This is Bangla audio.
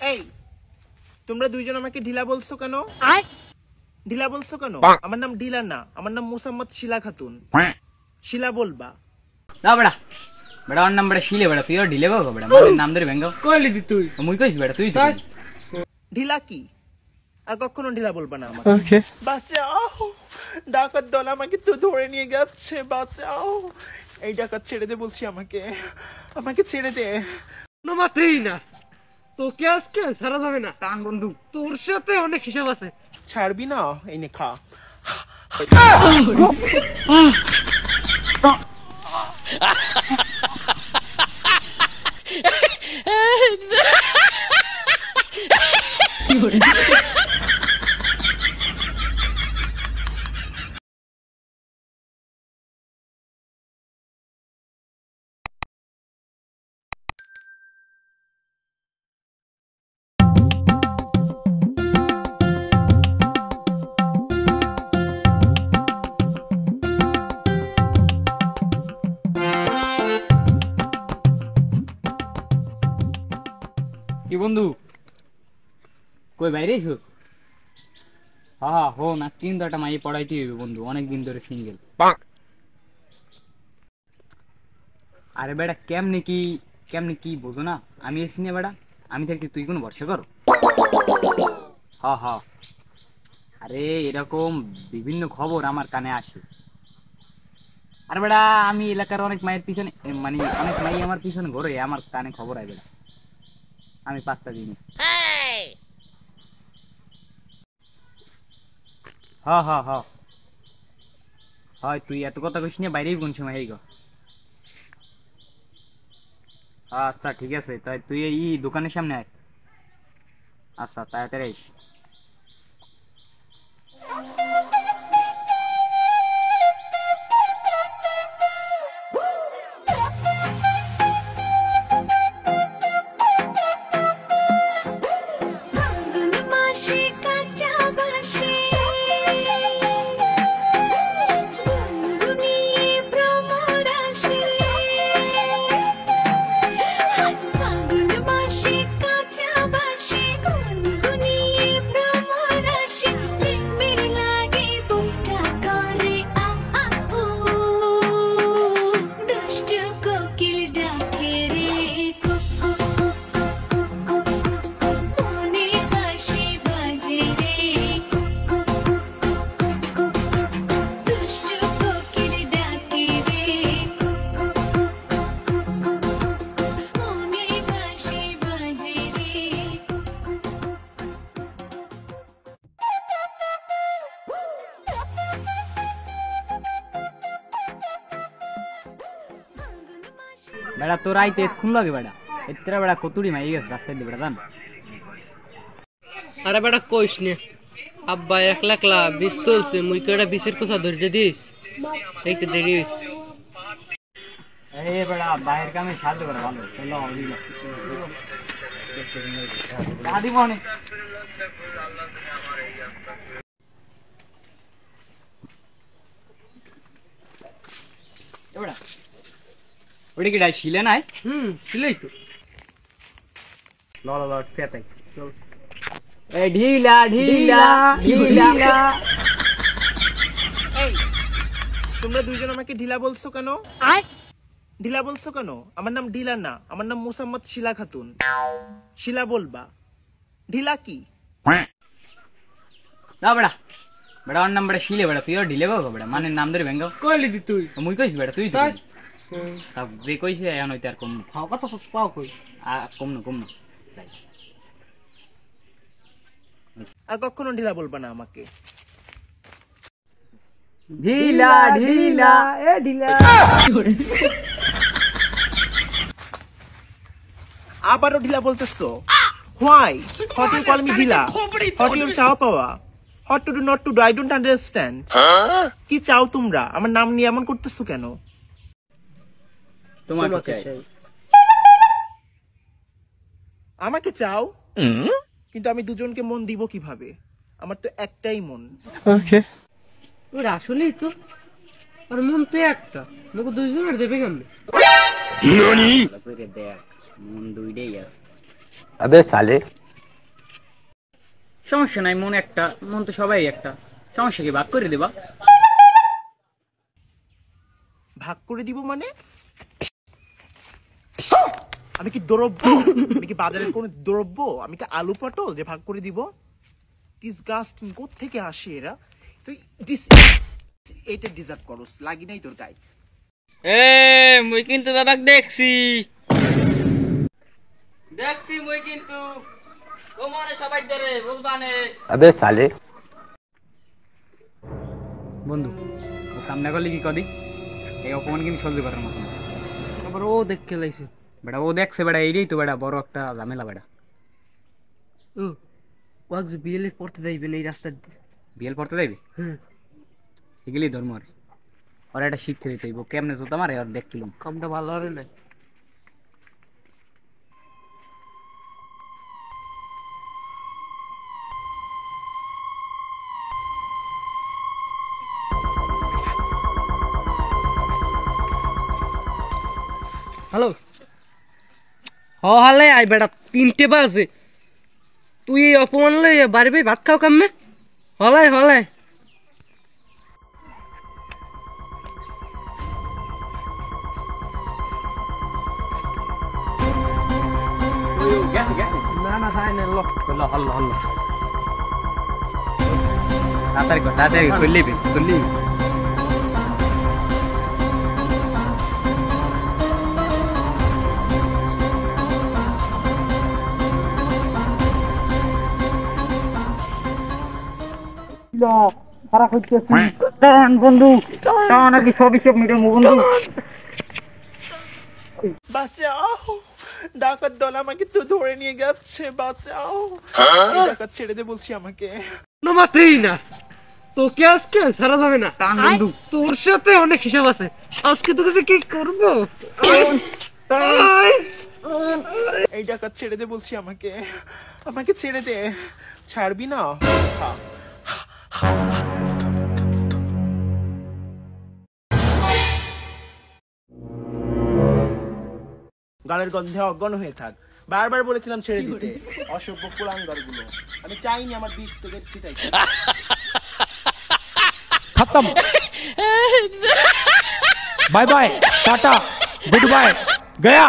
এই তোমরা দুইজন আমাকে ঢিলা বলছো কেন? ঢিলা বলছো কেন? আমার নাম ঢিলা না, আমার নাম মুসাম্মদ শিলা খাতুন। শিলা বলবা না বেড়া, বেড়া ওর নাম বেড়া শিলে, বেড়া তুই আর ঢিলে বলবো বেড়া, মানে নাম ধরে ভেঙ্গাও কইলি দি তুই, মুই কইস বেড়া তুই তো ঢিলা কি? আর কখনো ঢিলা বলবা না আমাকে। ওকে বাঁচাও, ডাকাত দল আমাকে তো ধরে নিয়ে যাচ্ছে, বাঁচাও। এই ডাকাত ছেড়ে দে বলছি, আমাকে আমাকে ছেড়ে দে। না মাতেই না, তোকে আজকে ছাড়া যাবে না। টান বন্ধু, তোর সাথে অনেক হিসাব আছে। ছাড়বি না? এই নে খা। কি বন্ধু কই বাইরে আছো? হ্যাঁ হো না, কিন্তু একটা মাই পড়াইতে হইবে বন্ধু, অনেকদিন ধরে সিঙ্গেল। আরে বেটা কেমনে কি বোঝো না? আমি এসি না বেটা, আমি থাকতে তুই কোনো ভরসা করো? হ্যাঁ হ্যাঁ, আরে এরকম বিভিন্ন খবর আমার কানে আসে। আর বেটা আমি এলাকার অনেক মায়ের পিছনে, মানে অনেক মাই আমার পিছনে ঘোরে, আমার কানে খবর আয় বেটা, আমি পাত্তা দিই না। হ্যাঁ হ্যাঁ হ্যাঁ হয়, তুই এত কথা কইস না, বাইরেই কোন সময় হই গো। আচ্ছা ঠিক আছে, তাই তুই এই দোকানের সামনে আয়। আচ্ছা তাড়াতাড়ি আইস। বেড়া তোর আইতে এক্ষুন লাগে বেড়া, এতটা বেড়া কতুরি মাই গেছে রাস্তায় দিয়ে বেড়া জান। আরে বেটা কইস নে, আব্বা একলা একলা বিষ তুলছে, মুই কেডা বিষের কোসা ধরে দিস, এইতে দেরি হইস। এই বেড়া বাইরের কামে সাহায্য করে ভালো, চলো দিল দাদি মনে বেড়া ওটা কি ডাই ছিলে নাই? ছিলেই তো। ল ল ল ফেতাই চল। এই ঢিলা ঢিলা ঢিলা। এই তোমরা দুইজন আমাকে ঢিলা বলছো কেন? ঢিলা বলছো কেন? আমার নাম ঢিলা না, আমার নাম মুসাম্মদ শিলা খাতুন। শিলা বলবা। ঢিলা কি? না বেড়া, বেড়া ওর নাম বেড়া শিলে, বেড়া তুই আর ঢিলে বলবো বেড়া, মানে নাম ধরে ভেঙ্গাও কইলি দি তুই, মুই কইস বেড়া তুই তো যে কইছে এখন হইতে আর কম হাও কথা পাও কই। কম না আর কখনো ঢিলা বলবা না আমাকে। ঢিলা ঢিলা এ ঢিলা। আবারও ঢিলা বলতেছো? Why? What you call me ঢিলা? What you চাও পাওয়া? What to do not to do? I don't understand. কি চাও তোমরা? আমার নাম নিয়ে এমন করতেছো কেন? তোমাকে চাই। আমাকে চাও? কিন্তু আমি দুজনকে মন দিব কিভাবে? আমার তো একটাই মন। ওকে ওর আসলেই তো, আর মন তো একটা, মুখে দুইজনের দেবে কেমনে? ননি দেখ মন দুইটাই আছে। अबे साले সমস্যা নাই, মন একটা, মন তো সবাই একটা, সমস্যা কি, ভাগ করে দেবা। ভাগ করে দিব মানে? আমি কি দ্রব্য? আমি কি বাজারের কোন দ্রব্য? আমি কি আলু পটল যে ভাগ করে দিব? ডিসগাস্টিং, কোত্থেকে আসে এরা? তুই এটা ডিজার্ভ করস, লাগি নাই তোর গায়ে। মুই কিন্তু বাবাক দেখছি মুই কিন্তু তোমারে সবাই ধরে বুঝবানে। अबे साले বন্ধু, ও কাম না করলে কি কদি, এই অপমান কিন্তু সহ্য করার মতো না। আবার ও দেখে লাইছে। বেটা ও দেখছে বেটা, এইটাই তো বেটা বড় একটা ঝামেলা বেটা। ও ওয়াক যে বিএলএ পড়তে যাইবেন এই রাস্তা দিয়ে। বিয়েল পড়তে যাইবে? হুম, এগুলি ধর্ম আর ওরা একটা শিক্ষা দিতে হইব, কেমনে তো তোমার আর দেখছিলাম। কামটা ভালো হবে না। হ্যালো, হালে আই বেটা, 3টে বাজে। তুই এই অপমান লই বাড়ি ভাই ভাত খাও কামে। হলাই হলাই না না তাই না, লো হল্লো হল্লো হল্লো, তাড়াতাড়ি কর, তাড়াতাড়ি চললিবি চললিবি। বাঁচাও, ডাকাত দল আমাকে তো ধরে নিয়ে যাচ্ছে, বাঁচাও। এই ডাকাত ছেড়ে দে বলছি আমাকে। মাতেই না, তোকে আজকে সারা যাবে না। তোর সাথে অনেক হিসাব আছে, আজকে তোকে যে কি করবো। এই ডাকাত ছেড়ে দে বলছি আমাকে, আমাকে ছেড়ে দে। ছাড়বি না? গালের গন্ধে অজ্ঞান হয়ে থাক। বারবার বলেছিলাম ছেড়ে দিতে, অসভ্য কুলাঙ্গার গুলো। আমি চাইনি আমার বিষ তোদের ছিটাই। खत्म bye bye tata goodbye गया।